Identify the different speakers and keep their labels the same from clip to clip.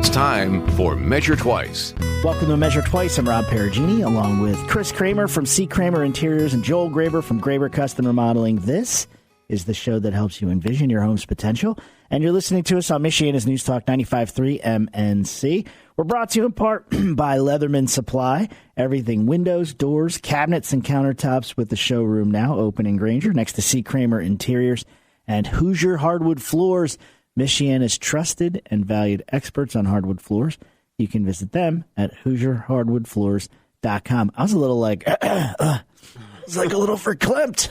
Speaker 1: It's time for Measure Twice.
Speaker 2: Welcome to Measure Twice. I'm Rob Perugini, along with Chris Kramer from C. Kramer Interiors and Joel Graber from Graber Custom Remodeling. This is the show that helps you envision your home's potential. And you're listening to us on Michiana's News Talk 95.3 MNC. We're brought to you in part by Leatherman Supply. Everything windows, doors, cabinets, and countertops with the showroom now open in Granger next to C. Kramer Interiors and Hoosier Hardwood Floors. Michiana's trusted and valued experts on hardwood floors. You can visit them at HoosierHardwoodFloors.com. I was a little like, it's like a little verklempt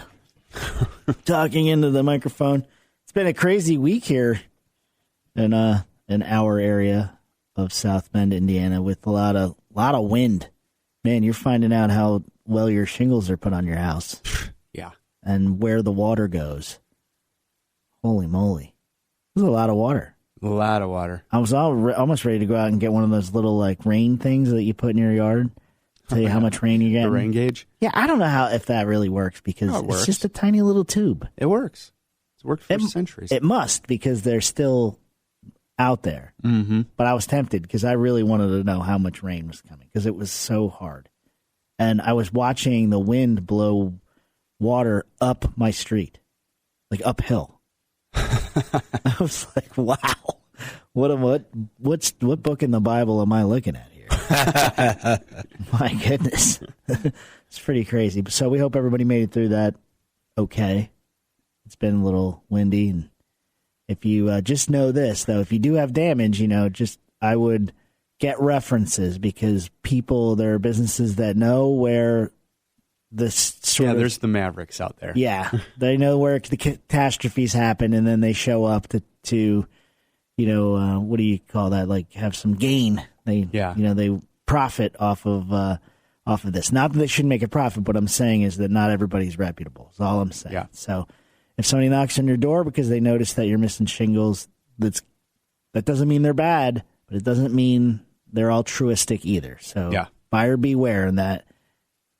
Speaker 2: talking into the microphone. It's been a crazy week here in our area of South Bend, Indiana, with a lot of wind. Man, you're finding out how well your shingles are put on your house.
Speaker 3: Yeah.
Speaker 2: And where the water goes. Holy moly. There's a lot of water.
Speaker 3: A lot of water.
Speaker 2: I was almost ready to go out and get one of those little like rain things that you put in your yard. Tell you how much rain you get.
Speaker 3: The rain gauge?
Speaker 2: Yeah, I don't know if that really works because it's just a tiny little tube.
Speaker 3: It works. It's worked for centuries.
Speaker 2: It must, because they're still out there.
Speaker 3: Mm-hmm.
Speaker 2: But I was tempted because I really wanted to know how much rain was coming because it was so hard. And I was watching the wind blow water up my street, like uphill. I was like, wow, what book in the Bible am I looking at here? My goodness. It's pretty crazy. So we hope everybody made it through that okay. It's been a little windy. And if you just know this, though, if you do have damage, I would get references because there are businesses that know where this
Speaker 3: there's the Mavericks out there.
Speaker 2: Yeah, they know where the catastrophes happen, and then they show up to what do you call that? Like have some gain. They profit off of this. Not that they shouldn't make a profit. What I'm saying is that not everybody's reputable. Is all I'm saying.
Speaker 3: Yeah.
Speaker 2: So if somebody knocks on your door because they notice that you're missing shingles, that doesn't mean they're bad, but it doesn't mean they're altruistic either. So buyer beware in that.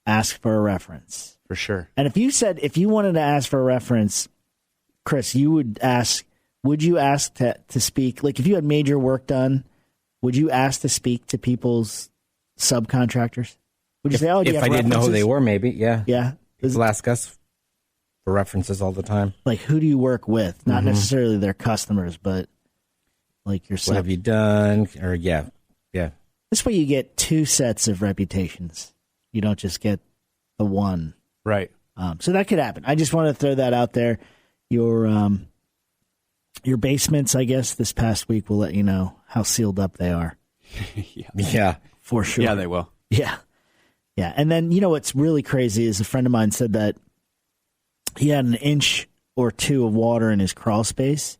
Speaker 2: Ask for a reference.
Speaker 3: For sure.
Speaker 2: And if you wanted to ask for a reference, Chris, would you ask to speak? Like if you had major work done, would you ask to speak to people's subcontractors? Would you say, do you have
Speaker 4: I didn't know who they were, maybe, yeah.
Speaker 2: Yeah.
Speaker 4: People ask us for references all the time.
Speaker 2: Like who do you work with? Not necessarily their customers, but like yourself.
Speaker 4: What have you done? Or yeah.
Speaker 2: This way you get two sets of reputations. You don't just get the one.
Speaker 3: Right.
Speaker 2: So that could happen. I just want to throw that out there. Your basements, I guess, this past week will let you know how sealed up they are.
Speaker 4: Yeah.
Speaker 2: For sure.
Speaker 3: Yeah, they will.
Speaker 2: Yeah. Yeah. And then, what's really crazy is a friend of mine said that he had an inch or two of water in his crawl space,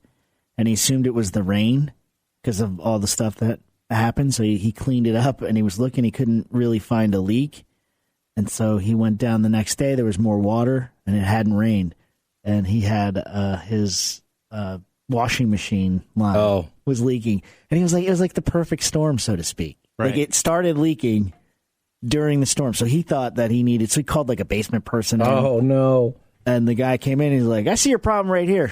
Speaker 2: and he assumed it was the rain because of all the stuff that happened. So he cleaned it up, and he was looking. He couldn't really find a leak. And so he went down the next day. There was more water, and it hadn't rained. And he had his washing machine line was leaking. And he was like, it was like the perfect storm, so to speak.
Speaker 3: Right.
Speaker 2: Like it started leaking during the storm. So he thought that so he called like a basement person.
Speaker 4: Oh, no.
Speaker 2: And the guy came in and he's like, I see your problem right here.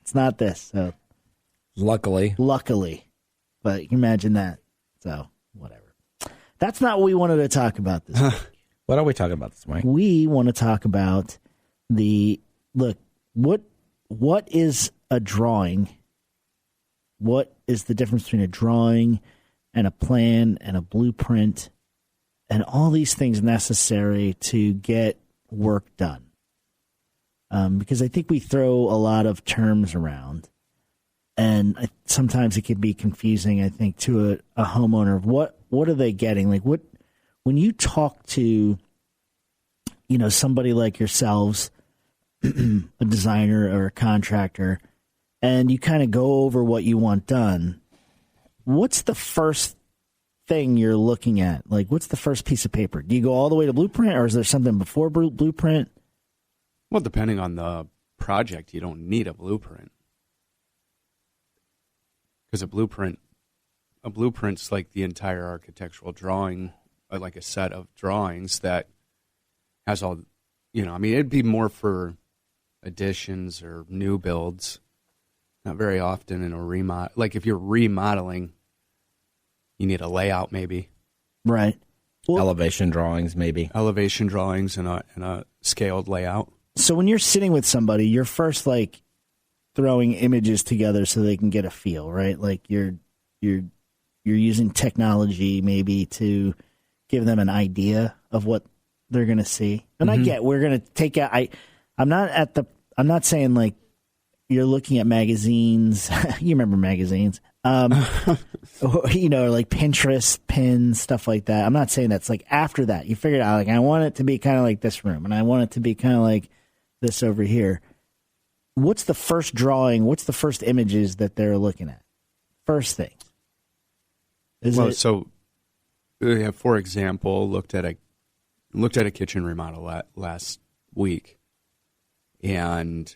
Speaker 2: It's not this. So
Speaker 4: Luckily.
Speaker 2: But you can imagine that. So whatever. That's not what we wanted to talk about this week.
Speaker 4: What are we talking about this morning?
Speaker 2: We want to talk about what is a drawing? What is the difference between a drawing and a plan and a blueprint and all these things necessary to get work done? Because I think we throw a lot of terms around, and sometimes it can be confusing, I think, to a homeowner of what are they getting? Like when you talk to, somebody like yourselves, a designer or a contractor, and you kind of go over what you want done, what's the first thing you're looking at? Like, what's the first piece of paper? Do you go all the way to blueprint, or is there something before blueprint?
Speaker 3: Well, depending on the project, you don't need a blueprint. Because a blueprint's like the entire architectural drawing, like a set of drawings that has all, it'd be more for additions or new builds. Not very often in a remodel. Like if you're remodeling You need a layout, maybe.
Speaker 2: Right. Well,
Speaker 4: Elevation drawings, maybe.
Speaker 3: Elevation drawings and a scaled layout.
Speaker 2: so when you're sitting with somebody, you're first like throwing images together so they can get a feel, right? Like you're using technology maybe to give them an idea of what they're going to see. And I get we're going to take out. I'm not saying like you're looking at magazines. You remember magazines, you know, like Pinterest pins, stuff like that. I'm not saying that's like after that you figured out like I want it to be kind of like this room, and I want it to be kind of like this over here. What's the first drawing? What's the first images that they're looking at? First thing.
Speaker 3: So, for example, looked at a kitchen remodel last week, and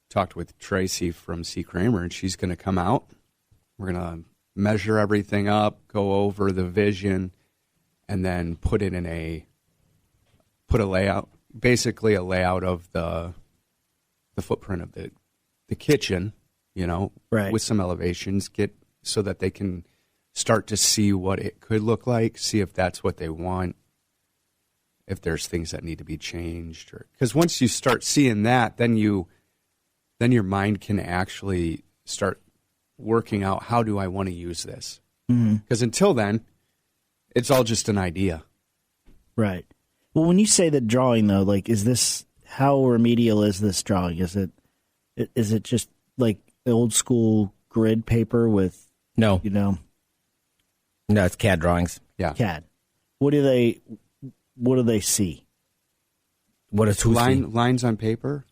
Speaker 3: talked with Tracy from C. Kramer, and she's going to come out. We're going to measure everything up, go over the vision, and then put a layout, basically a layout of the footprint of the kitchen, you know,
Speaker 2: right,
Speaker 3: with some elevations, so that they can start to see what it could look like, see if that's what they want, if there's things that need to be changed. Because once you start seeing that, then your mind can actually start working out, how do I want to use this? Because until then, it's all just an idea.
Speaker 2: Right. Well, when you say the drawing, though, like, how remedial is this drawing? Is it just like the old school grid paper with,
Speaker 4: No.
Speaker 2: you know?
Speaker 4: No, it's CAD drawings.
Speaker 3: Yeah.
Speaker 2: CAD. What do they see?
Speaker 4: What does who see?
Speaker 3: Lines on paper?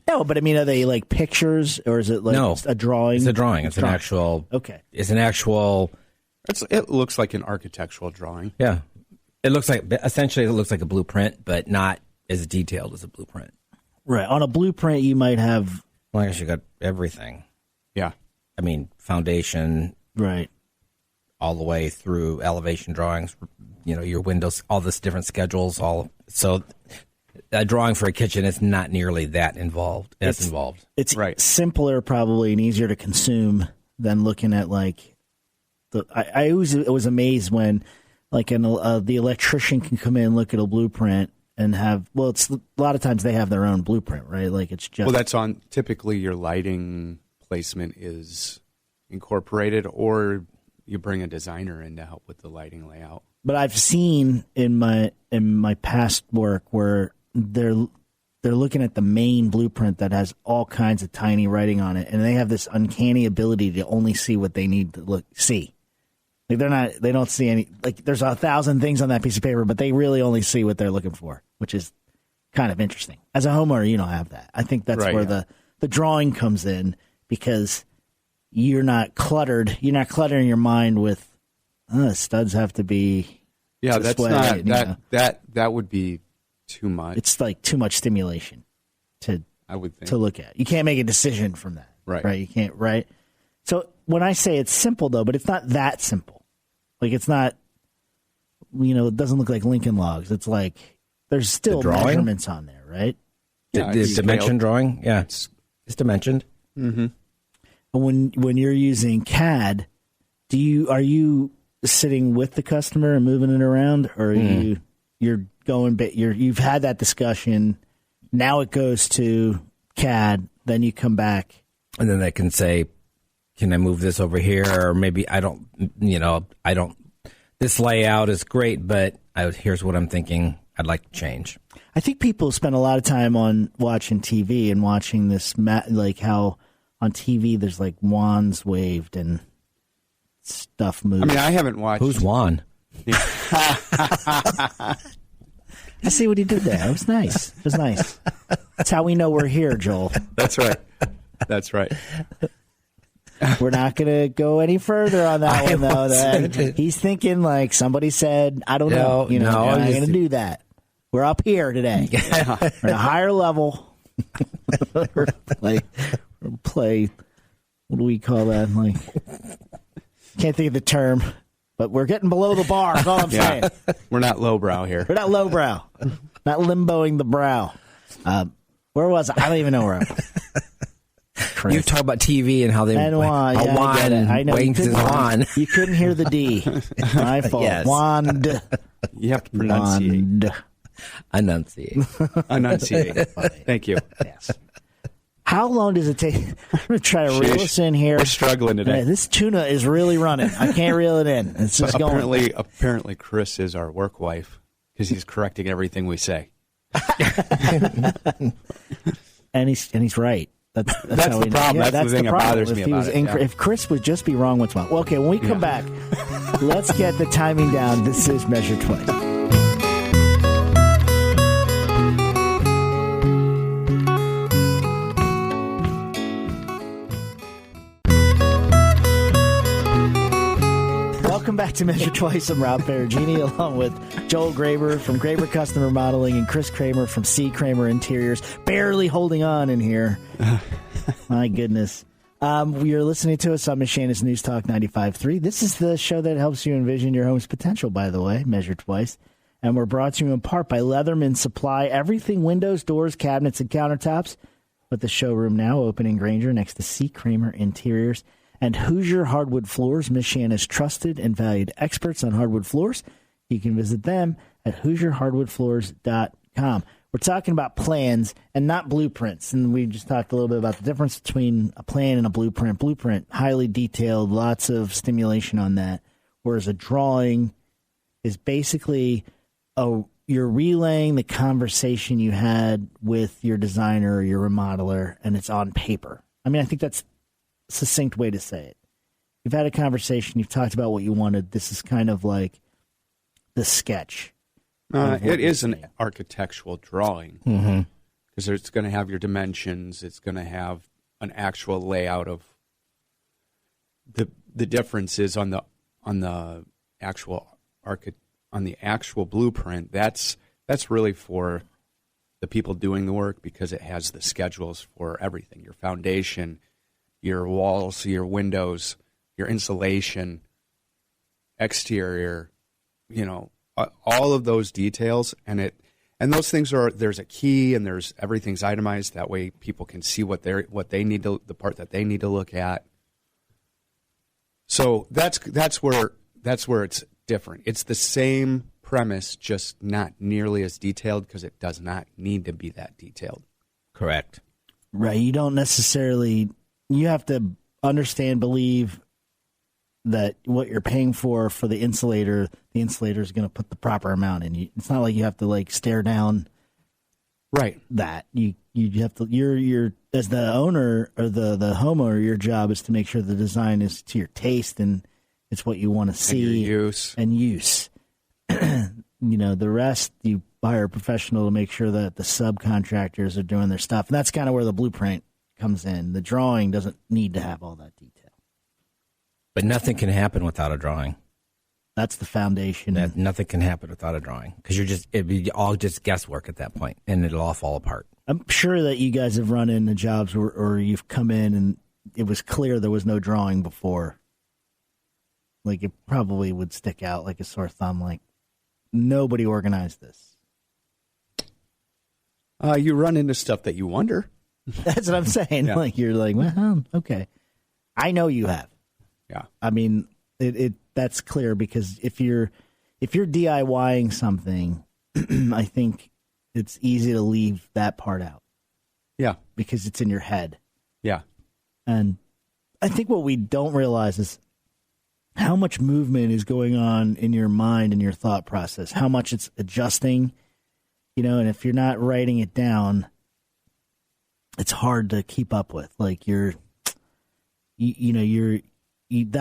Speaker 2: No, but I mean, are they like pictures, or is it like
Speaker 4: No.
Speaker 2: a drawing?
Speaker 4: It's a drawing. It's an actual.
Speaker 2: Okay.
Speaker 4: It's an actual.
Speaker 3: It looks like an architectural drawing.
Speaker 4: Yeah. It looks like a blueprint, but not as detailed as a blueprint.
Speaker 2: Right. On a blueprint, you might have.
Speaker 4: Well, I guess you got everything.
Speaker 3: Yeah.
Speaker 4: I mean, foundation.
Speaker 2: Right.
Speaker 4: All the way through elevation drawings, you know, your windows, all this different schedules, so a drawing for a kitchen is not nearly that involved.
Speaker 2: It's
Speaker 3: right.
Speaker 2: Simpler probably and easier to consume than looking at like I always was amazed when like the electrician can come in and look at a blueprint and it's a lot of times they have their own blueprint, right? Like it's just
Speaker 3: that's on typically your lighting placement is incorporated, or you bring a designer in to help with the lighting layout.
Speaker 2: But I've seen in my past work where they're looking at the main blueprint that has all kinds of tiny writing on it, and they have this uncanny ability to only see what they need to see. Like they don't see any, like there's 1,000 things on that piece of paper, but they really only see what they're looking for, which is kind of interesting. As a homeowner, you don't have that. I think that's where the drawing comes in, because you're not cluttered. You're not cluttering your mind with studs have to be.
Speaker 3: Yeah, that's not that would be too much.
Speaker 2: It's like too much stimulation
Speaker 3: I would think
Speaker 2: to look at. You can't make a decision from that.
Speaker 3: Right.
Speaker 2: You can't. Right. So when I say it's simple though, but it's not that simple. Like it's not. You know, it doesn't look like Lincoln Logs. It's like there's still measurements on there, right?
Speaker 4: Yeah, the dimension drawing. Yeah, it's dimensioned.
Speaker 3: Mm-hmm.
Speaker 2: When you're using CAD, are you sitting with the customer and moving it around, or you're going? You've had that discussion. Now it goes to CAD. Then you come back,
Speaker 4: and then they can say, "Can I move this over here?" Or maybe I don't. You know, I don't. This layout is great, but here's what I'm thinking. I'd like to change.
Speaker 2: I think people spend a lot of time on watching TV and watching this, like how. On TV, there's like wands waved and stuff moved.
Speaker 3: I mean, I haven't watched.
Speaker 4: Who's Juan?
Speaker 2: I see what he did there. It was nice. It was nice. That's how we know we're here, Joel.
Speaker 3: That's right. That's right.
Speaker 2: We're not going to go any further on that one, though. He's thinking like somebody said, I don't know. You know, I'm not going to do that. We're up here today.
Speaker 3: Yeah.
Speaker 2: We're at a higher level. Play, what do we call that? Like, can't think of the term, but we're getting below the bar. That's all I'm saying.
Speaker 3: We're not lowbrow here.
Speaker 2: We're not lowbrow. Not limboing the brow. Where was I? I don't even know where I was. Chris.
Speaker 4: You talk about TV and how they
Speaker 2: and Juan. Yeah, I know.
Speaker 4: Wings his Juan.
Speaker 2: You couldn't hear the D. It's my fault.
Speaker 4: Yes.
Speaker 2: Wand.
Speaker 3: You have to pronunciate.
Speaker 4: Enunciate.
Speaker 3: Enunciate. Thank you.
Speaker 2: Yes. How long does it take? I'm going to try to reel us in here.
Speaker 3: We're struggling today.
Speaker 2: Yeah, this tuna is really running. I can't reel it in. It's just going.
Speaker 3: Apparently, Chris is our work wife because he's correcting everything we say.
Speaker 2: And he's right. That's
Speaker 3: the problem.
Speaker 2: Yeah,
Speaker 3: that's the thing that bothers me about it.
Speaker 2: If Chris would just be wrong once in a while. Well, okay, when we come back, let's get the timing down. This is Measure Twice. Welcome back to Measure Twice. I'm Rob Ferragini, along with Joel Graber from Graber Customer Modeling and Chris Kramer from C. Kramer Interiors. Barely holding on in here. My goodness. You're listening to us on Michiana's News Talk 95.3. This is the show that helps you envision your home's potential, by the way, Measure Twice. And we're brought to you in part by Leatherman Supply. Everything windows, doors, cabinets, and countertops. With the showroom now open in Granger next to C. Kramer Interiors. And Hoosier Hardwood Floors, Michiana's trusted and valued experts on hardwood floors. You can visit them at HoosierHardwoodFloors.com. We're talking about plans and not blueprints. And we just talked a little bit about the difference between a plan and a blueprint. Blueprint, highly detailed, lots of stimulation on that. Whereas a drawing is basically you're relaying the conversation you had with your designer or your remodeler, and it's on paper. I mean, I think that's succinct way to say it. You've had a conversation. You've talked about what you wanted. This is kind of like the sketch.
Speaker 3: It is an architectural drawing because it's going to have your dimensions. It's going to have an actual layout of the differences on the actual blueprint. That's really for the people doing the work because it has the schedules for everything. Your foundation, your walls, your windows, your insulation, exterior, all of those details, and those things there's a key and there's everything's itemized. That way, people can see what they need to, the part that they need to look at. So that's where it's different. It's the same premise, just not nearly as detailed because it does not need to be that detailed.
Speaker 4: Correct.
Speaker 2: Right. You don't necessarily. You have to understand, believe that what you're paying for the insulator is going to put the proper amount in. It's not like you have to stare down.
Speaker 3: Right.
Speaker 2: That you have to. You're as the owner or the homeowner. Your job is to make sure the design is to your taste and it's what you want to see
Speaker 3: and
Speaker 2: use. The rest you hire a professional to make sure that the subcontractors are doing their stuff, and that's kind of where the blueprint comes in. The drawing doesn't need to have all that detail.
Speaker 4: But nothing can happen without a drawing.
Speaker 2: That's the foundation.
Speaker 4: Nothing can happen without a drawing because it'd be all just guesswork at that point, and it'll all fall apart.
Speaker 2: I'm sure that you guys have run into jobs or you've come in and it was clear there was no drawing before. Like it probably would stick out like a sore thumb. Like nobody organized this.
Speaker 3: You run into stuff that you wonder.
Speaker 2: That's what I'm saying. Yeah. Like you're like, well, okay. I know you have.
Speaker 3: Yeah.
Speaker 2: I mean, that's clear because if you're DIYing something, I think it's easy to leave that part out.
Speaker 3: Yeah.
Speaker 2: Because it's in your head.
Speaker 3: Yeah.
Speaker 2: And I think what we don't realize is how much movement is going on in your mind and your thought process, how much it's adjusting, and if you're not writing it down, it's hard to keep up with. Like that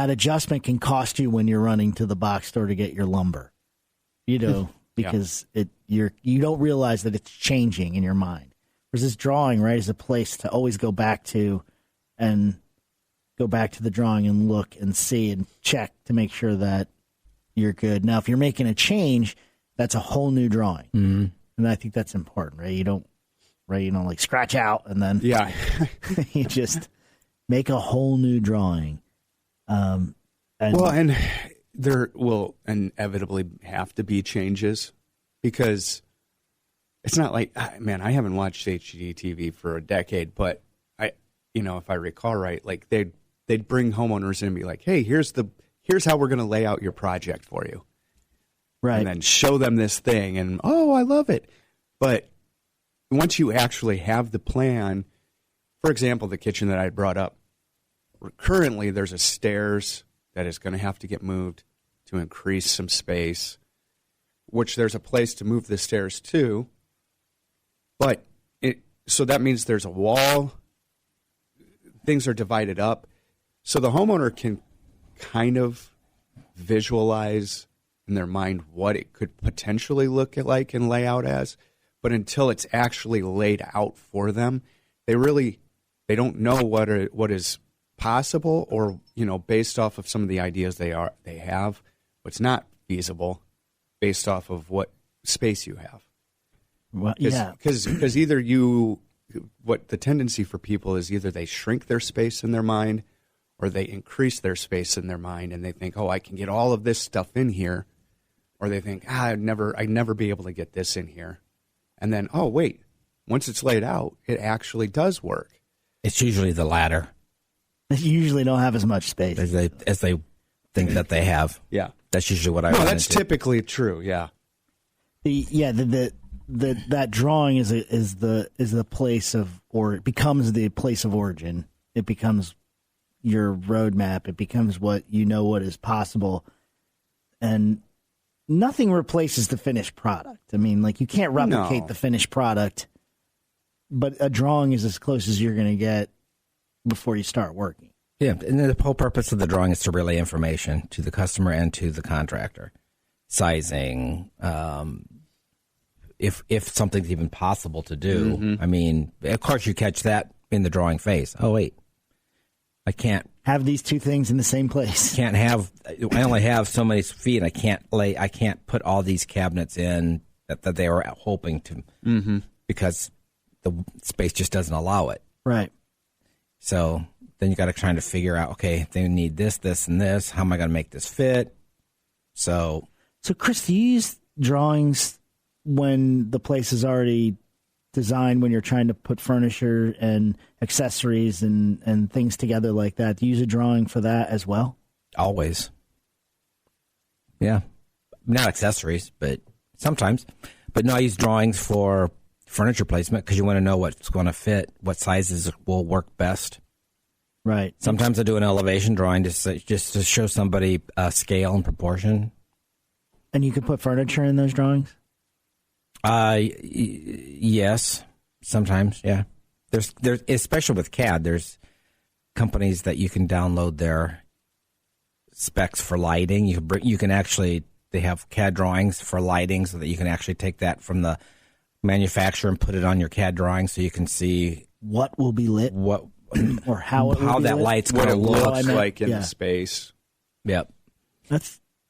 Speaker 2: adjustment can cost you when you're running to the box store to get your lumber, because you don't realize that it's changing in your mind. Whereas this drawing, right, is a place to always go back to the drawing and look and see and check to make sure that you're good. Now, if you're making a change, that's a whole new drawing. Mm-hmm. And I think that's important, right? You don't like scratch out and then you just make a whole new drawing. And
Speaker 3: there will inevitably have to be changes because it's not like, man, I haven't watched HGTV for a decade, but if I recall right, like they'd bring homeowners in and be like, hey, here's how we're going to lay out your project for you.
Speaker 2: Right.
Speaker 3: And then show them this thing and, oh, I love it. But once you actually have the plan, for example, the kitchen that I brought up, currently there's a stairs that is going to have to get moved to increase some space, which there's a place to move the stairs to. But so that means there's a wall. Things are divided up. So the homeowner can kind of visualize in their mind what it could potentially look like and lay out as. But until it's actually laid out for them, they don't know what is possible, or based off of some of the ideas they have, what's not feasible based off of what space you have.
Speaker 2: Well, yeah,
Speaker 3: because either what the tendency for people is either they shrink their space in their mind, or they increase their space in their mind, and they think, oh, I can get all of this stuff in here, or they think, I'd never be able to get this in here, and then, oh wait, once it's laid out, it actually does work.
Speaker 4: It's usually the latter.
Speaker 2: You usually don't have as much space
Speaker 4: as they think that they have.
Speaker 3: Yeah,
Speaker 4: that's usually what I.
Speaker 3: No, that's typically true. Yeah.
Speaker 2: That drawing is the place of, or it becomes the place of origin. It becomes your roadmap. It becomes what is possible, and nothing replaces the finished product. I mean, like, you can't replicate the finished product, but a drawing is as close as you're going to get before you start working.
Speaker 4: Yeah, and the whole purpose of the drawing is to relay information to the customer and to the contractor. Sizing, if something's even possible to do. Mm-hmm. I mean, of course you catch that in the drawing phase. Oh, wait, I can't
Speaker 2: have these two things in the same place.
Speaker 4: I only have so many feet. I can't put all these cabinets in that they were hoping to, because the space just doesn't allow it.
Speaker 2: Right.
Speaker 4: So then you got to try to figure out, okay, they need this, this, and this. How am I going to make this fit? So
Speaker 2: Chris, do you use drawings when the place is already designed, when you're trying to put furniture and accessories and things together like that? Do you use a drawing for that as well?
Speaker 4: Always. Yeah. Not accessories, but sometimes. But no, I use drawings for furniture placement because you want to know what's going to fit, what sizes will work best.
Speaker 2: Right.
Speaker 4: Sometimes I do an elevation drawing just to show somebody scale and proportion.
Speaker 2: And you can put furniture in those drawings?
Speaker 4: Yes, sometimes, yeah. There's especially with CAD, there's companies that you can download their specs for lighting. You can actually, they have CAD drawings for lighting so that you can actually take that from the manufacturer and put it on your CAD drawing so you can see
Speaker 2: what will be lit,
Speaker 4: what
Speaker 2: or how that
Speaker 4: lit. Light's going to look
Speaker 3: like in the space.
Speaker 4: Yep.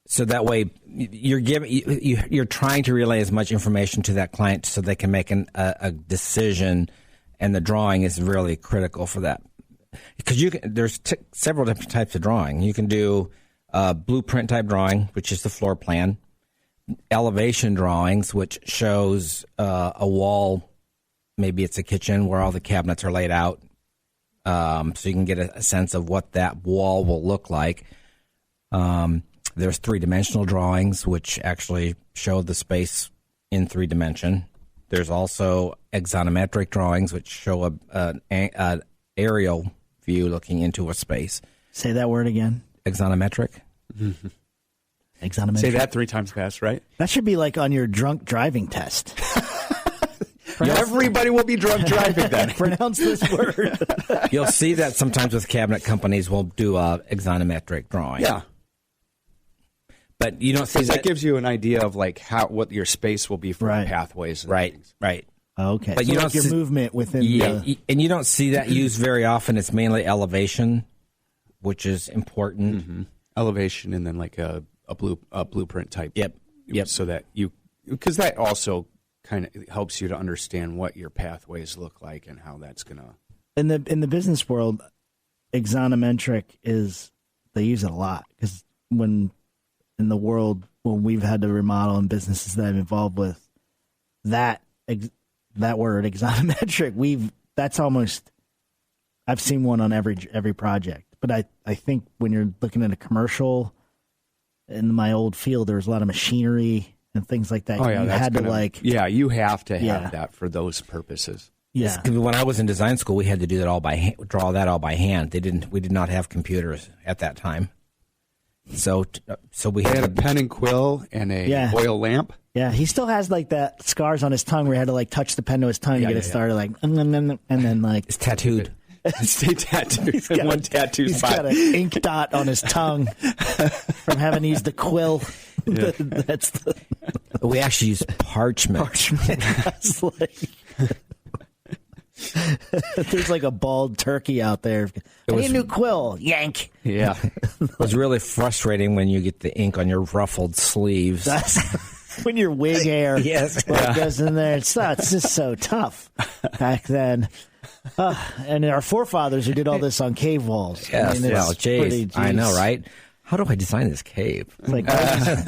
Speaker 3: So
Speaker 4: that way, you're trying to relay as much information to that client so they can make a decision, and the drawing is really critical for that. Because there's several different types of drawing. You can do blueprint type drawing, which is the floor plan, elevation drawings, which shows a wall. Maybe it's a kitchen where all the cabinets are laid out, so you can get a sense of what that wall will look like. There's three-dimensional drawings, which actually show the space in 3-dimension. There's also axonometric drawings, which show an aerial view looking into a space.
Speaker 2: Say that word again.
Speaker 4: Axonometric.
Speaker 2: Axonometric.
Speaker 3: Say that 3 times fast, right?
Speaker 2: That should be like on your drunk driving test.
Speaker 3: Everybody will be drunk driving then.
Speaker 2: Pronounce this word.
Speaker 4: You'll see that sometimes with cabinet companies will do a axonometric drawing.
Speaker 3: Yeah.
Speaker 4: But you don't see
Speaker 3: that gives you an idea of like what your space will be for pathways and things.
Speaker 4: Right.
Speaker 2: Okay.
Speaker 4: But
Speaker 2: so you don't your movement within
Speaker 4: and you don't see that used very often. It's mainly elevation, which is important.
Speaker 3: Mm-hmm. Elevation and then like a blueprint type.
Speaker 4: Yep.
Speaker 3: So that because that also kind of helps you to understand what your pathways look like and how that's going to.
Speaker 2: In the business world, axonometric they use it a lot because in the world when we've had to remodel in businesses that I'm involved with, that word axonometric, that's almost, I've seen one on every project. But I think when you're looking at a commercial, in my old field, there was a lot of machinery and things like that.
Speaker 3: Oh, yeah,
Speaker 2: you had to
Speaker 3: you have to have that for those purposes.
Speaker 2: Yeah.
Speaker 4: When I was in design school, we had to do that all by draw that all by hand. We did not have computers at that time. So we
Speaker 3: had a pen and quill and a oil lamp.
Speaker 2: Yeah, he still has like that scars on his tongue where he had to like touch the pen to his tongue to get it started, like, and then like
Speaker 4: it's tattooed.
Speaker 3: Stay tattooed.
Speaker 2: He's got
Speaker 3: one tattoo
Speaker 2: he's
Speaker 3: spot.
Speaker 2: got an ink dot on his tongue from having used the quill.
Speaker 3: Yeah.
Speaker 4: We actually use parchment.
Speaker 2: That's like, there's like a bald turkey out there. I need a new quill. Yank.
Speaker 3: Yeah.
Speaker 4: It was really frustrating when you get the ink on your ruffled sleeves.
Speaker 2: That's when your wig hair goes in there. It's just so tough back then. And our forefathers who did all this on cave walls.
Speaker 4: Yes, I know, right? How do I design this cave?
Speaker 2: It's like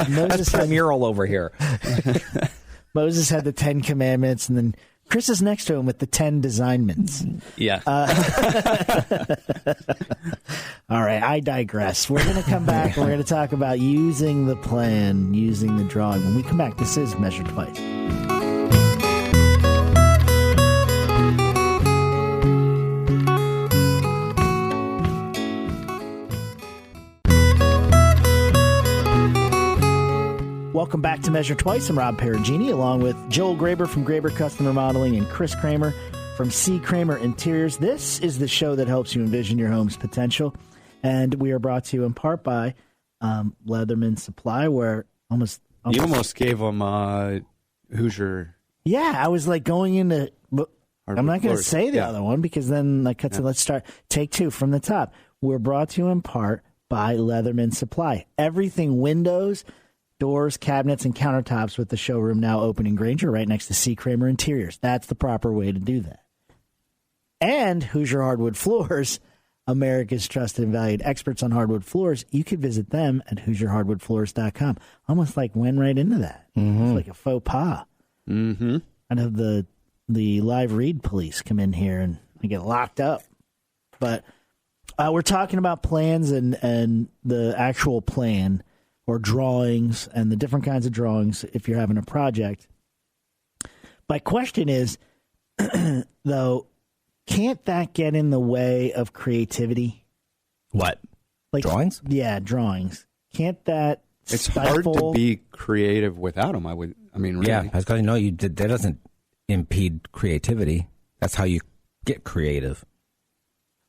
Speaker 4: Moses had a mural over here.
Speaker 2: Moses had the 10 Commandments, and then Chris is next to him with the 10 designments.
Speaker 3: Yeah.
Speaker 2: All right, I digress. We're going to come back and we're going to talk about using the plan, using the drawing. When we come back, this is Measure Twice. Welcome back to Measure Twice. I'm Rob Perugini, along with Joel Graber from Graber Custom Remodeling and Chris Kramer from C. Kramer Interiors. This is the show that helps you envision your home's potential, and we are brought to you in part by Leatherman Supply, where almost
Speaker 3: you almost gave them Hoosier.
Speaker 2: Yeah, I was like going into. I'm not going to say the
Speaker 3: Yeah.
Speaker 2: other one because then like cuts. Let's start. Take two from the top. We're brought to you in part by Leatherman Supply. Everything windows, doors, cabinets, and countertops with the showroom now open in Granger right next to C. Kramer Interiors. That's the proper way to do that. And Hoosier Hardwood Floors, America's trusted and valued experts on hardwood floors. You could visit them at HoosierHardwoodFloors.com. Almost like went right into that. Mm-hmm. It's like a faux pas.
Speaker 3: Mm-hmm.
Speaker 2: I'd have the live read police come in here and I get locked up. But we're talking about plans and the actual plan, or drawings, and the different kinds of drawings if you're having a project. My question is, though, can't that get in the way of creativity?
Speaker 4: What?
Speaker 2: Like
Speaker 4: drawings?
Speaker 2: Yeah, drawings. Can't that
Speaker 3: It's
Speaker 2: stifle?
Speaker 3: hard to be creative without them, really.
Speaker 4: Yeah, I was going to know that doesn't impede creativity. That's how you get creative.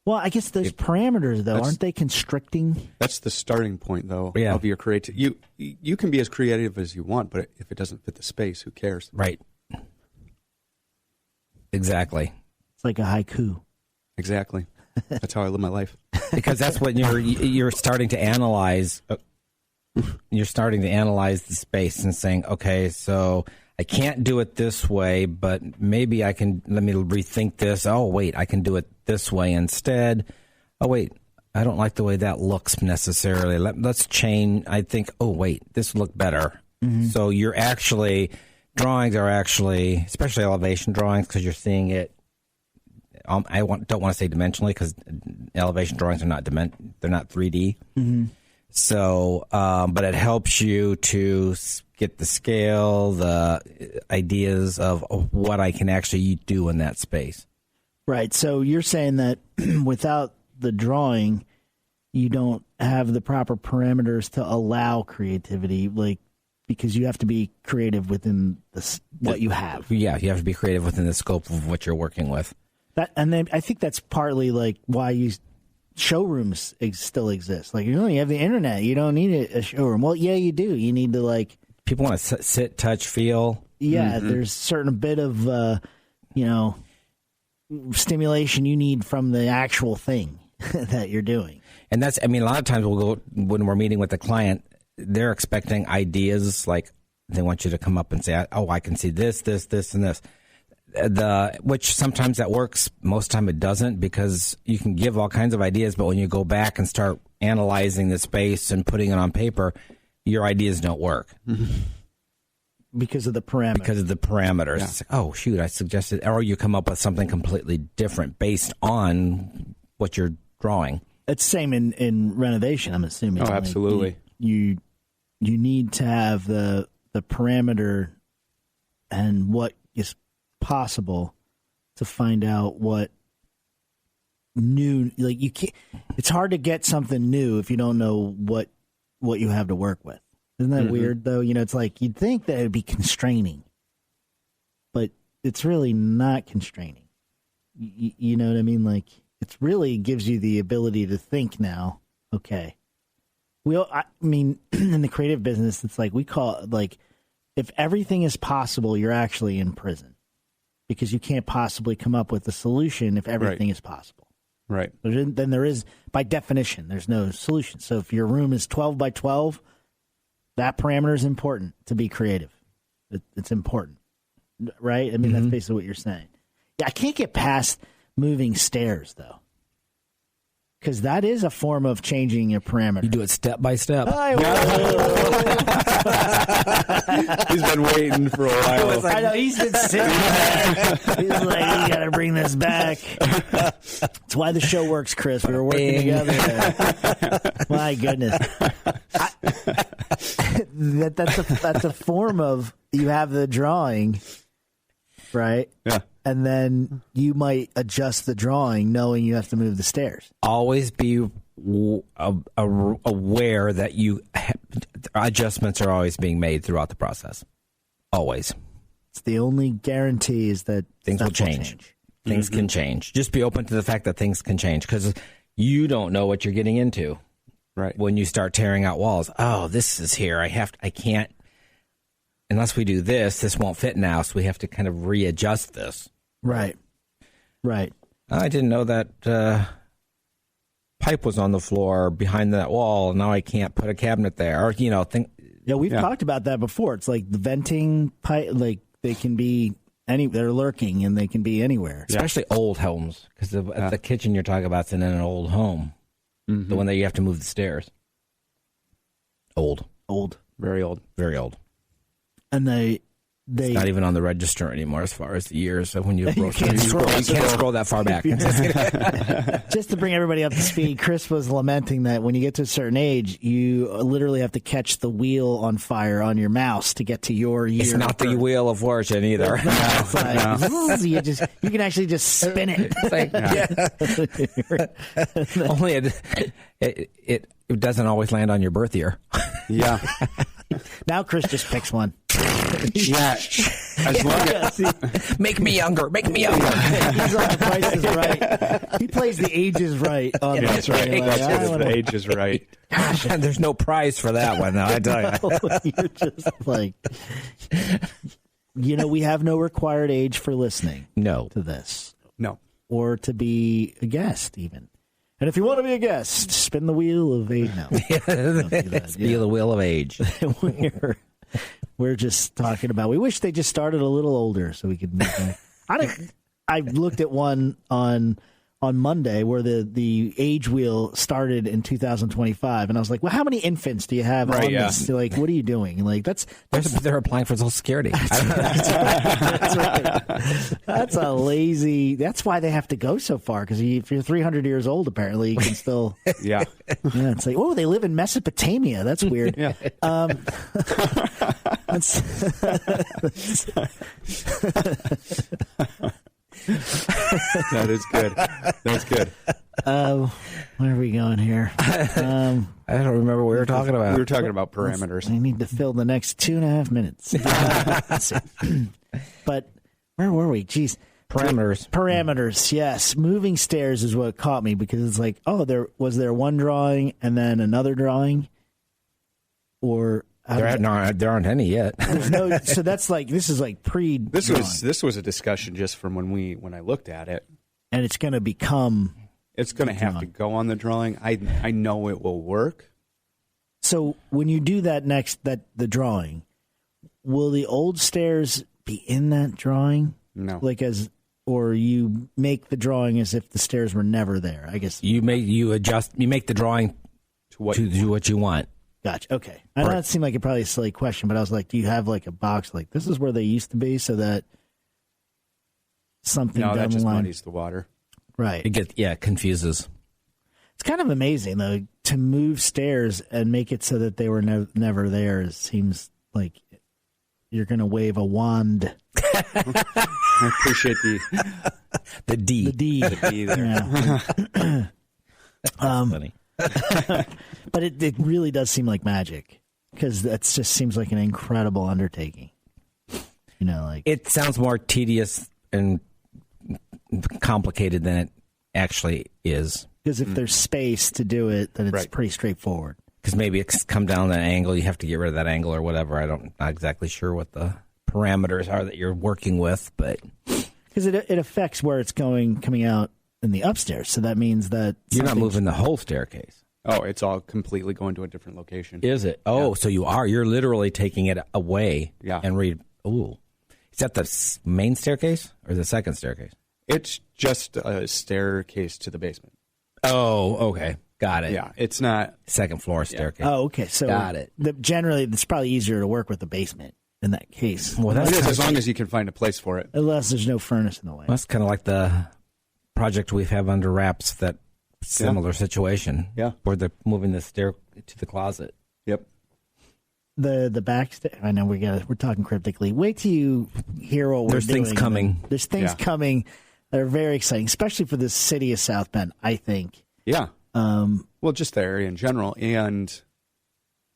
Speaker 2: Well, I guess those parameters, though, aren't they constricting?
Speaker 3: That's the starting point, though,
Speaker 4: Yeah.
Speaker 3: of your creativity. You can be as creative as you want, but if it doesn't fit the space, who cares?
Speaker 4: Right. Exactly.
Speaker 2: It's like a haiku.
Speaker 3: Exactly. That's how I live my life.
Speaker 4: Because that's what you're starting to analyze. You're starting to analyze the space and saying, okay, so I can't do it this way, but maybe I can, let me rethink this. Oh, wait, I can do it this way instead. Oh, wait, I don't like the way that looks necessarily. Let's change. I think, oh, wait, this would look better. Mm-hmm. So drawings are actually, especially elevation drawings, because you're seeing it. Don't want to say dimensionally, because elevation drawings are not they're not 3D. Mm-hmm. So, but it helps you to get the scale, the ideas of what I can actually do in that space.
Speaker 2: Right. So you're saying that without the drawing, you don't have the proper parameters to allow creativity, like, because you have to be creative within what you have.
Speaker 4: Yeah, you have to be creative within the scope of what you're working with.
Speaker 2: And then I think that's partly like why showrooms still exist. Like, you have the internet. You don't need a showroom. Well, yeah, you do. You need to, like...
Speaker 4: People want to sit, touch, feel.
Speaker 2: Yeah, there's a certain bit of, stimulation you need from the actual thing that you're doing.
Speaker 4: And that's, a lot of times when we're meeting with the client, they're expecting ideas, like they want you to come up and say, oh, I can see this, this, this, and this. Which sometimes that works, most time it doesn't, because you can give all kinds of ideas, but when you go back and start analyzing the space and putting it on paper, your ideas don't work.
Speaker 2: Because of the parameters.
Speaker 4: Because of the parameters.
Speaker 3: Yeah.
Speaker 4: It's like, oh, shoot, I suggested, or you come up with something completely different based on what you're drawing.
Speaker 2: It's same in renovation, I'm assuming.
Speaker 3: Oh, absolutely.
Speaker 2: You need to have the parameter and what is possible to find out what new, like you can't, it's hard to get something new if you don't know what you have to work with. Isn't that weird though? It's like you'd think that it'd be constraining, but it's really not constraining. You know what I mean? Like it really gives you the ability to think now, okay. I mean, in the creative business, it's like we call it like if everything is possible, you're actually in prison because you can't possibly come up with a solution if everything is possible.
Speaker 3: Right.
Speaker 2: Then there is, by definition, there's no solution. So if your room is 12 by 12, that parameter is important to be creative. It's important, right? I mean, that's basically what you're saying. Yeah, I can't get past moving stairs, though. Because that is a form of changing your parameter.
Speaker 4: You do it step by step.
Speaker 3: He's been waiting for a while.
Speaker 2: I know, he's been sitting there. He's like, you got to bring this back. That's why the show works, Chris. We were working together there. My goodness. That's a form of, you have the drawing, right?
Speaker 3: Yeah.
Speaker 2: And then you might adjust the drawing knowing you have to move the stairs.
Speaker 4: Always be aware that adjustments are always being made throughout the process. Always.
Speaker 2: It's the only guarantee is that
Speaker 4: things will change. Things can change. Just be open to the fact that things can change because you don't know what you're getting into.
Speaker 3: Right.
Speaker 4: When you start tearing out walls. Oh, this is here. I can't. Unless we do this won't fit now, so we have to kind of readjust this.
Speaker 2: Right.
Speaker 4: I didn't know that pipe was on the floor behind that wall. Now I can't put a cabinet there. Or,
Speaker 2: Yeah, we've talked about that before. It's like the venting pipe, like they can be they're lurking and they can be anywhere.
Speaker 4: Especially old homes, because the kitchen you're talking about is in an old home. Mm-hmm. The one that you have to move the stairs. Old.
Speaker 3: Very old.
Speaker 4: Very old.
Speaker 2: And
Speaker 4: it's not even on the register anymore as far as the years. So when you can't scroll that far back.
Speaker 2: Just to bring everybody up to speed, Chris was lamenting that when you get to a certain age, you literally have to catch the wheel on fire on your mouse to get to your year.
Speaker 4: It's not the wheel of fortune either.
Speaker 2: It's like, you can actually just spin it.
Speaker 4: Only it doesn't always land on your birth year.
Speaker 3: Yeah.
Speaker 2: Now Chris just picks one.
Speaker 3: Yeah. As long as
Speaker 4: Make me younger. He's on
Speaker 2: The Price is Right. He plays the ages right.
Speaker 3: that's right. The age is right.
Speaker 4: Gosh, there's no prize for that one, though, I tell you.
Speaker 2: You're just like, we have no required age for listening.
Speaker 4: No.
Speaker 2: To this.
Speaker 3: No.
Speaker 2: Or to be a guest, even. And if you want to be a guest, spin the wheel of age now.
Speaker 4: The wheel of age.
Speaker 2: We're just talking about. We wish they just started a little older so we could. I looked at one on Monday where the age wheel started in 2025, and I was like, "Well, how many infants do you have on this? Like, what are you doing? Like,
Speaker 4: they're applying for Social Security.
Speaker 2: That's right. That's a lazy. That's why they have to go so far because if you're 300 years old, apparently you can still.
Speaker 3: Yeah.
Speaker 2: It's like, oh, they live in Mesopotamia. That's weird.
Speaker 3: Yeah. That is good. That's good.
Speaker 2: Where are we going here?
Speaker 4: I don't remember what we were talking about.
Speaker 3: We were talking about parameters.
Speaker 2: I need to fill the next 2.5 minutes. But where were we? Jeez. Parameters, yes. Moving stairs is what caught me because it's like, there was one drawing and then another drawing? Or...
Speaker 4: There aren't any yet.
Speaker 2: So that's like this is like pre.
Speaker 3: This was a discussion just from when I looked at it,
Speaker 2: and it's going to become.
Speaker 3: It's going to have to go on the drawing. I know it will work.
Speaker 2: So when you do that the drawing, will the old stairs be in that drawing?
Speaker 3: No,
Speaker 2: or you make the drawing as if the stairs were never there. I guess
Speaker 4: you make the drawing to do what you want.
Speaker 2: Gotcha. Okay. I know that seemed like probably a silly question, but I was like, do you have like a box like this is where they used to be so that something down
Speaker 3: that
Speaker 2: the
Speaker 3: just
Speaker 2: line...
Speaker 3: muddies the water.
Speaker 2: Right.
Speaker 4: It confuses.
Speaker 2: It's kind of amazing, though, to move stairs and make it so that they were never there. It seems like you're going to wave a wand.
Speaker 3: I appreciate
Speaker 4: the D.
Speaker 2: The D.
Speaker 3: the D there.
Speaker 2: Yeah.
Speaker 4: That's funny.
Speaker 2: But it really does seem like magic, because that just seems like an incredible undertaking. You know, like
Speaker 4: It sounds more tedious and complicated than it actually is.
Speaker 2: because if there's space to do it, then it's
Speaker 3: Right.
Speaker 2: pretty straightforward.
Speaker 4: Because maybe it's come down an angle, you have to get rid of that angle or whatever. Not exactly sure what the parameters are that you're working with, but
Speaker 2: Because it affects where it's coming out in the upstairs. So that means that
Speaker 4: you're not
Speaker 2: something's-
Speaker 4: moving the whole staircase.
Speaker 3: Oh, it's all completely going to a different location.
Speaker 4: Is it? Oh, so you're literally taking it away.
Speaker 3: Yeah.
Speaker 4: And ooh. Is that the main staircase or the second staircase?
Speaker 3: It's just a staircase to the basement.
Speaker 4: Oh, okay. Got it.
Speaker 3: Yeah, it's not.
Speaker 4: Second floor staircase.
Speaker 2: Oh, okay. So
Speaker 4: Got it.
Speaker 2: Generally, it's probably easier to work with the basement in that case.
Speaker 4: Well,
Speaker 3: It is, as long as you can find a place for it.
Speaker 2: Unless there's no furnace in the way.
Speaker 4: That's kind of like the project we have under wraps, that similar situation.
Speaker 3: Yeah.
Speaker 4: Where they're moving the stair to the closet.
Speaker 3: Yep.
Speaker 2: The back. I know we're talking cryptically. Wait till you hear what we're
Speaker 4: There's
Speaker 2: doing.
Speaker 4: things coming.
Speaker 2: There's things
Speaker 3: Yeah.
Speaker 2: coming that are very exciting, especially for the city of South Bend, I think.
Speaker 3: Yeah. Well, just the area in general, and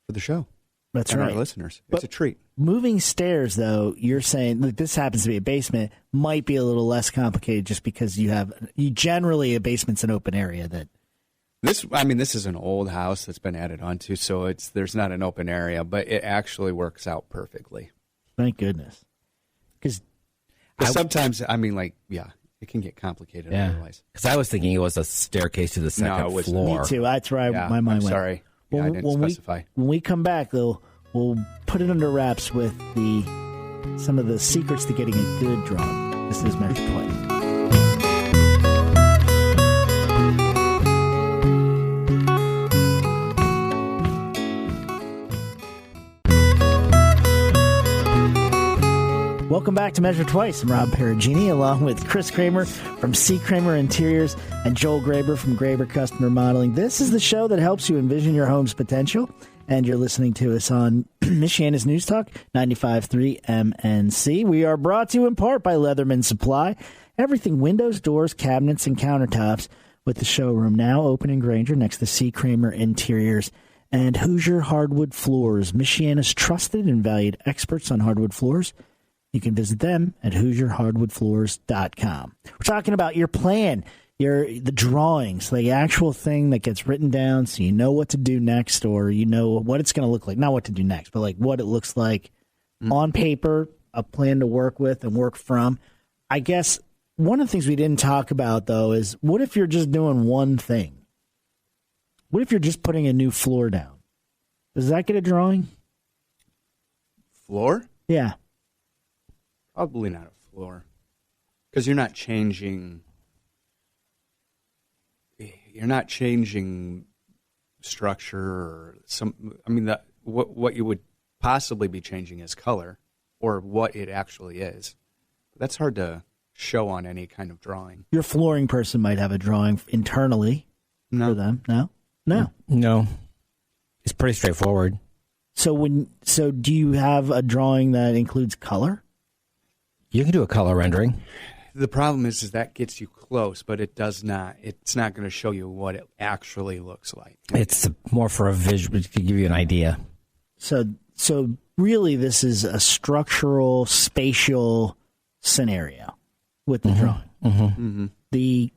Speaker 3: for the show.
Speaker 2: That's
Speaker 3: and
Speaker 2: right.
Speaker 3: our listeners. It's a treat.
Speaker 2: Moving stairs, though, you're saying look, this happens to be a basement, might be a little less complicated just because you generally a basement's an open area that.
Speaker 3: This is an old house that's been added onto, so there's not an open area, but it actually works out perfectly.
Speaker 2: Thank goodness. Because
Speaker 3: Sometimes, it can get complicated otherwise.
Speaker 4: Because I was thinking it was a staircase to the second
Speaker 3: it was-
Speaker 4: floor.
Speaker 2: me too. That's where
Speaker 3: Yeah,
Speaker 2: my mind
Speaker 3: I'm
Speaker 2: went.
Speaker 3: sorry. Yeah, I didn't specify.
Speaker 2: When we come back, though, we'll put it under wraps with some of the secrets to getting a good drawing. This is Measure Twice. Welcome back to Measure Twice. I'm Rob Perugini, along with Chris Kramer from C. Kramer Interiors and Joel Graber from Graber Customer Modeling. This is the show that helps you envision your home's potential, and you're listening to us on Michiana's News Talk 95.3 MNC. We are brought to you in part by Leatherman Supply. Everything windows, doors, cabinets, and countertops, with the showroom now open in Granger next to C. Kramer Interiors and Hoosier Hardwood Floors, Michiana's trusted and valued experts on hardwood floors. You can visit them at HoosierHardwoodFloors.com. We're talking about your plan, the drawings, the actual thing that gets written down so you know what to do next, or you know what it's going to look like. Not what to do next, but like what it looks like on paper, a plan to work with and work from. I guess one of the things we didn't talk about, though, is what if you're just doing one thing? What if you're just putting a new floor down? Does that get a drawing?
Speaker 3: Floor?
Speaker 2: Yeah.
Speaker 3: Probably not a floor, because you're not changing. You're not changing structure or some. What you would possibly be changing is color, or what it actually is. That's hard to show on any kind of drawing.
Speaker 2: Your flooring person might have a drawing internally for them. No.
Speaker 4: It's pretty straightforward.
Speaker 2: So do you have a drawing that includes color?
Speaker 4: You can do a color rendering.
Speaker 3: The problem is that gets you close, but it does not. It's not going to show you what it actually looks like.
Speaker 4: It's more for a visual to give you an idea.
Speaker 2: So really, this is a structural, spatial scenario with the drawing.
Speaker 3: Mm-hmm.
Speaker 2: The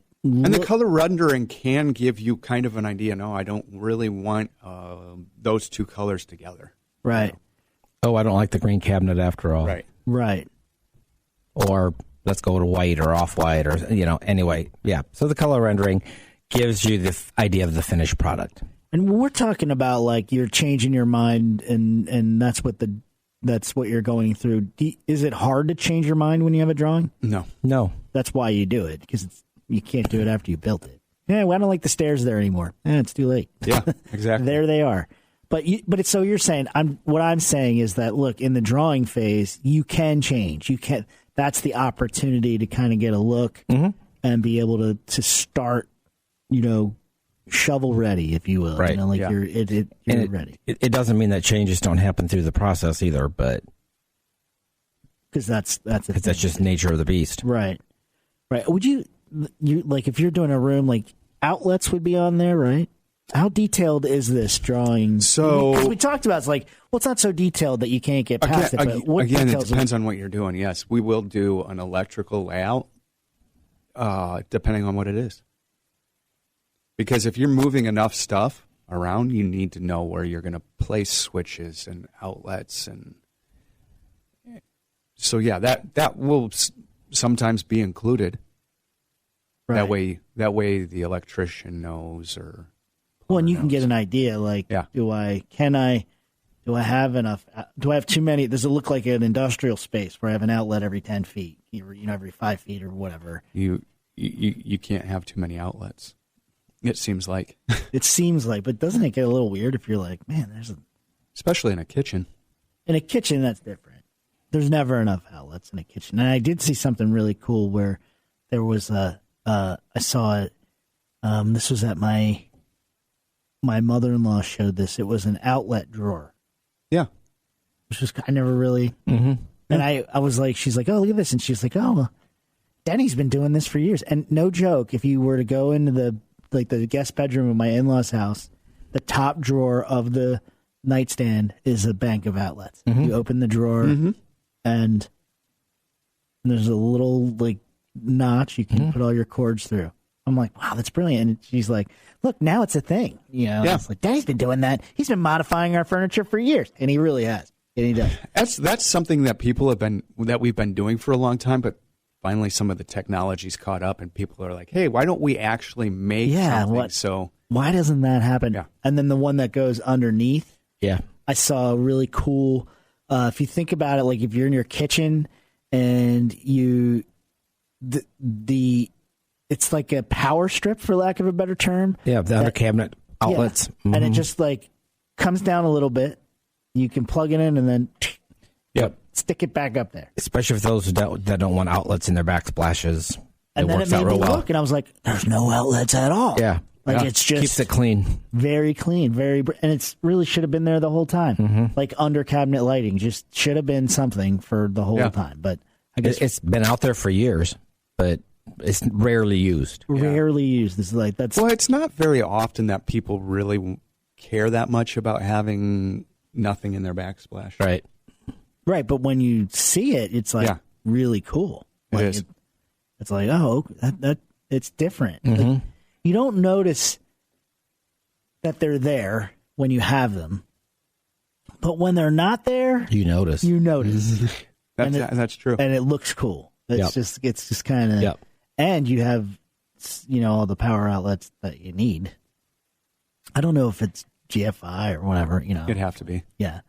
Speaker 3: color rendering can give you kind of an idea. No, I don't really want those two colors together.
Speaker 2: Right.
Speaker 4: Oh, I don't like the green cabinet after all.
Speaker 2: Right.
Speaker 4: Or let's go to white or off-white or, anyway. Yeah. So the color rendering gives you the idea of the finished product.
Speaker 2: And when we're talking about like you're changing your mind and that's what you're going through, is it hard to change your mind when you have a drawing?
Speaker 4: No.
Speaker 2: That's why you do it, because you can't do it after you built it. Yeah, well, I don't like the stairs there anymore. It's too late.
Speaker 3: Yeah, exactly.
Speaker 2: There they are. But so you're saying what I'm saying is that look, in the drawing phase, you can change. You can. That's the opportunity to kind of get a look and be able to start, shovel ready, if you will.
Speaker 4: Right.
Speaker 2: You're ready.
Speaker 4: It doesn't mean that changes don't happen through the process either, but
Speaker 2: because that's
Speaker 4: just nature of the beast.
Speaker 2: Right. Would you like if you're doing a room, like outlets would be on there, right? How detailed is this drawing?
Speaker 3: So,
Speaker 2: because we talked about, it's like, well, it's not so detailed that you can't get past it. But what
Speaker 3: again, it
Speaker 2: details
Speaker 3: depends on what you're doing. Yes, we will do an electrical layout, depending on what it is. Because if you're moving enough stuff around, you need to know where you're going to place switches and outlets, and so that will sometimes be included.
Speaker 2: Right.
Speaker 3: That way, the electrician knows, or
Speaker 2: well, and you can get an idea. Like, do I have enough? Do I have too many? Does it look like an industrial space where I have an outlet every 10 feet, every 5 feet or whatever?
Speaker 3: You can't have too many outlets. It seems like.
Speaker 2: It seems like, but doesn't it get a little weird if you're like, man,
Speaker 3: especially in a kitchen.
Speaker 2: In a kitchen, that's different. There's never enough outlets in a kitchen. And I did see something really cool where there was I saw it. This was at my mother-in-law showed this. It was an outlet drawer.
Speaker 3: Yeah.
Speaker 2: Which was, I never really. Mm-hmm. And I was like, she's like, oh, look at this. And she's like, oh, Denny's been doing this for years. And no joke, if you were to go into the guest bedroom of my in-laws' house, the top drawer of the nightstand is a bank of outlets. Mm-hmm. You open the drawer and there's a little notch you can put all your cords through. I'm like, wow, that's brilliant. And she's like, look, now it's a thing. It's like, Daddy's been doing that. He's been modifying our furniture for years, and he really has. And he does.
Speaker 3: That's something that we've been doing for a long time, but finally some of the technology's caught up, and people are like, hey, why don't we actually make something?
Speaker 2: Why doesn't that happen?
Speaker 3: Yeah.
Speaker 2: And then the one that goes underneath.
Speaker 4: Yeah.
Speaker 2: I saw a really cool, if you think about it, like if you're in your kitchen and it's like a power strip, for lack of a better term.
Speaker 4: Yeah, the under cabinet outlets.
Speaker 2: Yeah. Mm-hmm. And it just comes down a little bit. You can plug it in and then stick it back up there.
Speaker 4: Especially for those that don't want outlets in their backsplashes.
Speaker 2: And then it made me look, and I was like, there's no outlets at all.
Speaker 4: Yeah.
Speaker 2: It's just
Speaker 4: keeps it clean.
Speaker 2: Very clean, and it's really should have been there the whole time. Mm-hmm. Like under cabinet lighting, just should have been something for the whole time. But I guess
Speaker 4: it's been out there for years, but it's rarely used.
Speaker 2: Rarely used. It's
Speaker 3: well, it's not very often that people really care that much about having nothing in their backsplash.
Speaker 4: Right.
Speaker 2: Right, but when you see it, it's really cool.
Speaker 3: It is.
Speaker 2: It's like, oh, that it's different.
Speaker 4: Mm-hmm.
Speaker 2: You don't notice that they're there when you have them, but when they're not there,
Speaker 4: you notice.
Speaker 3: That's true,
Speaker 2: and it looks cool. It's just kind of, and you have, all the power outlets that you need. I don't know if it's GFI or whatever.
Speaker 3: It'd have to be.
Speaker 2: Yeah,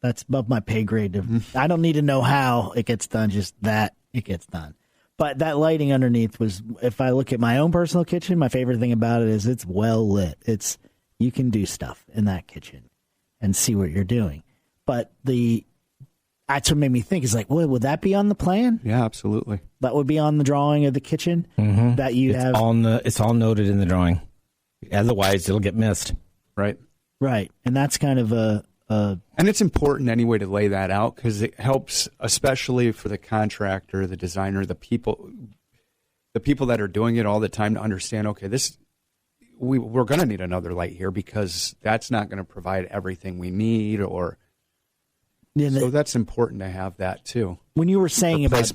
Speaker 2: that's above my pay grade. I don't need to know how it gets done; just that it gets done. But that lighting underneath was, if I look at my own personal kitchen, my favorite thing about it is it's well lit. You can do stuff in that kitchen and see what you're doing. But that's what made me think, is like, well, would that be on the plan?
Speaker 3: Yeah, absolutely.
Speaker 2: That would be on the drawing of the kitchen that
Speaker 4: it's all noted in the drawing. Otherwise, it'll get missed.
Speaker 3: Right.
Speaker 2: Right. And that's kind of
Speaker 3: and it's important anyway to lay that out, because it helps, especially for the contractor, the designer, the people that are doing it all the time, to understand, okay, we're going to need another light here, because that's not going to provide everything we need, so that's important to have that too.
Speaker 2: When you were saying about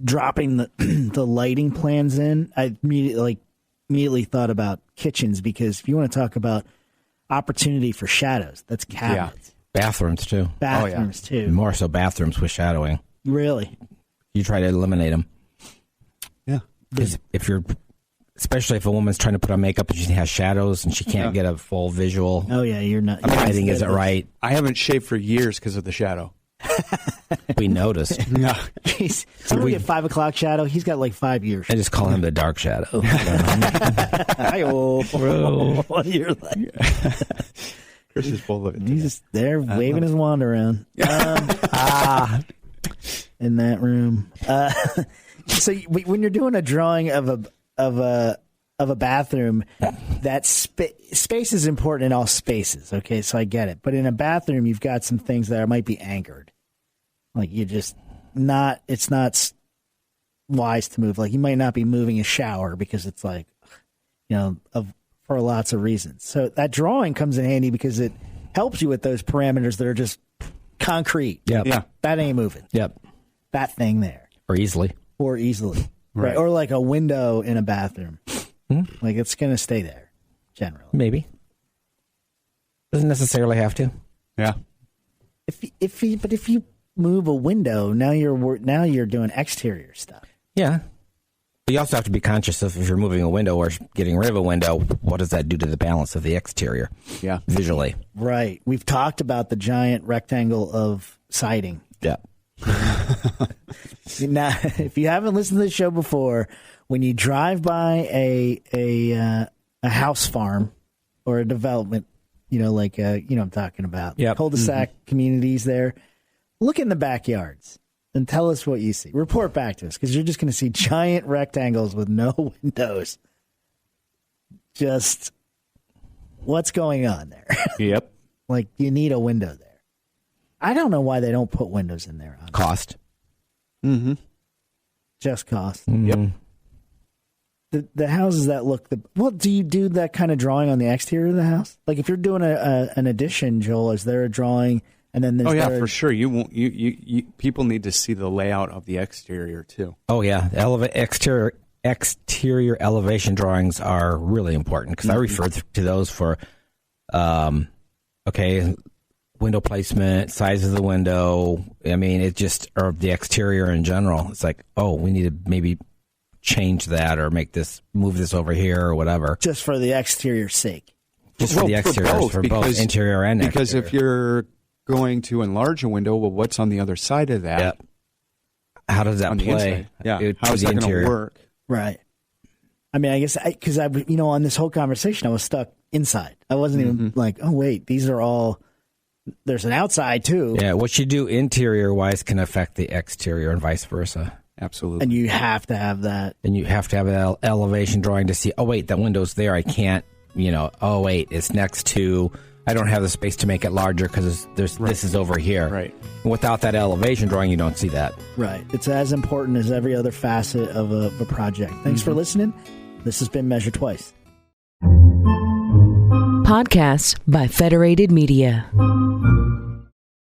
Speaker 2: dropping the lighting plans in, I immediately thought about kitchens, because if you want to talk about opportunity for shadows, that's cabinets.
Speaker 4: Bathrooms too.
Speaker 2: Too.
Speaker 4: More so bathrooms with shadowing.
Speaker 2: Really?
Speaker 4: You try to eliminate them.
Speaker 3: Yeah.
Speaker 4: Because especially if a woman's trying to put on makeup and she has shadows and she can't get a full visual.
Speaker 2: Oh yeah, you're not.
Speaker 4: Lighting isn't right.
Speaker 3: I haven't shaved for years because of the shadow.
Speaker 4: We noticed.
Speaker 3: No.
Speaker 2: Jeez. Somebody at 5 o'clock shadow, he's got like 5 years.
Speaker 4: I just call him the dark shadow.
Speaker 2: You're like,
Speaker 3: Chris is full of it.
Speaker 2: He's just there waving his wand around. in that room. So when you're doing a drawing of a bathroom, that space is important in all spaces. Okay, so I get it. But in a bathroom, you've got some things that might be anchored. Like it's not wise to move. Like you might not be moving a shower because it's like, for lots of reasons. So that drawing comes in handy because it helps you with those parameters that are just concrete.
Speaker 4: Yep.
Speaker 3: Yeah.
Speaker 2: That ain't moving.
Speaker 4: Yep.
Speaker 2: That thing there.
Speaker 4: Or easily.
Speaker 2: Right. Or like a window in a bathroom. Like it's going to stay there, generally.
Speaker 4: Maybe. Doesn't necessarily have to.
Speaker 3: Yeah.
Speaker 2: If you move a window, now you're doing exterior stuff.
Speaker 4: Yeah. But you also have to be conscious of if you're moving a window or getting rid of a window, what does that do to the balance of the exterior?
Speaker 3: Yeah.
Speaker 4: Visually.
Speaker 2: Right. We've talked about the giant rectangle of siding.
Speaker 4: Yeah.
Speaker 2: Now, if you haven't listened to the show before, when you drive by a house farm or a development, I'm talking about.
Speaker 4: Yep.
Speaker 2: Cul-de-sac communities there, look in the backyards and tell us what you see. Report back to us because you're just going to see giant rectangles with no windows. Just what's going on there?
Speaker 3: Yep.
Speaker 2: Like you need a window there. I don't know why they don't put windows in there. Honestly.
Speaker 4: Cost.
Speaker 3: Mm-hmm.
Speaker 2: Just cost.
Speaker 3: Yep.
Speaker 2: The houses that look do you do that kind of drawing on the exterior of the house? Like if you're doing an addition, Joel, is there a drawing and then there's
Speaker 3: for sure. You won't. You people need to see the layout of the exterior too.
Speaker 4: Oh yeah, exterior elevation drawings are really important because I refer to those for, window placement, size of the window. I mean, it just or the exterior in general. It's like, oh, we need to maybe change that or move this over here or whatever.
Speaker 2: Just for the exterior's sake.
Speaker 4: Just for the exterior, for both interior and exterior.
Speaker 3: Because if you're going to enlarge a window, well, what's on the other side of that?
Speaker 4: Yep. How does that play?
Speaker 3: Yeah. How is that going to work?
Speaker 2: Right. I mean, I guess because on this whole conversation, I was stuck inside. I wasn't even like, oh, wait, these are all, there's an outside too.
Speaker 4: Yeah. What you do interior wise can affect the exterior and vice versa.
Speaker 3: Absolutely.
Speaker 2: And you have to have that.
Speaker 4: And you have to have an elevation drawing to see, oh, wait, that window's there. I can't, oh, wait, it's next to, I don't have the space to make it larger because this is over here.
Speaker 3: Right.
Speaker 4: Without that elevation drawing, you don't see that.
Speaker 2: Right. It's as important as every other facet of a project. Thanks for listening. This has been Measure Twice.
Speaker 5: Podcasts by Federated Media.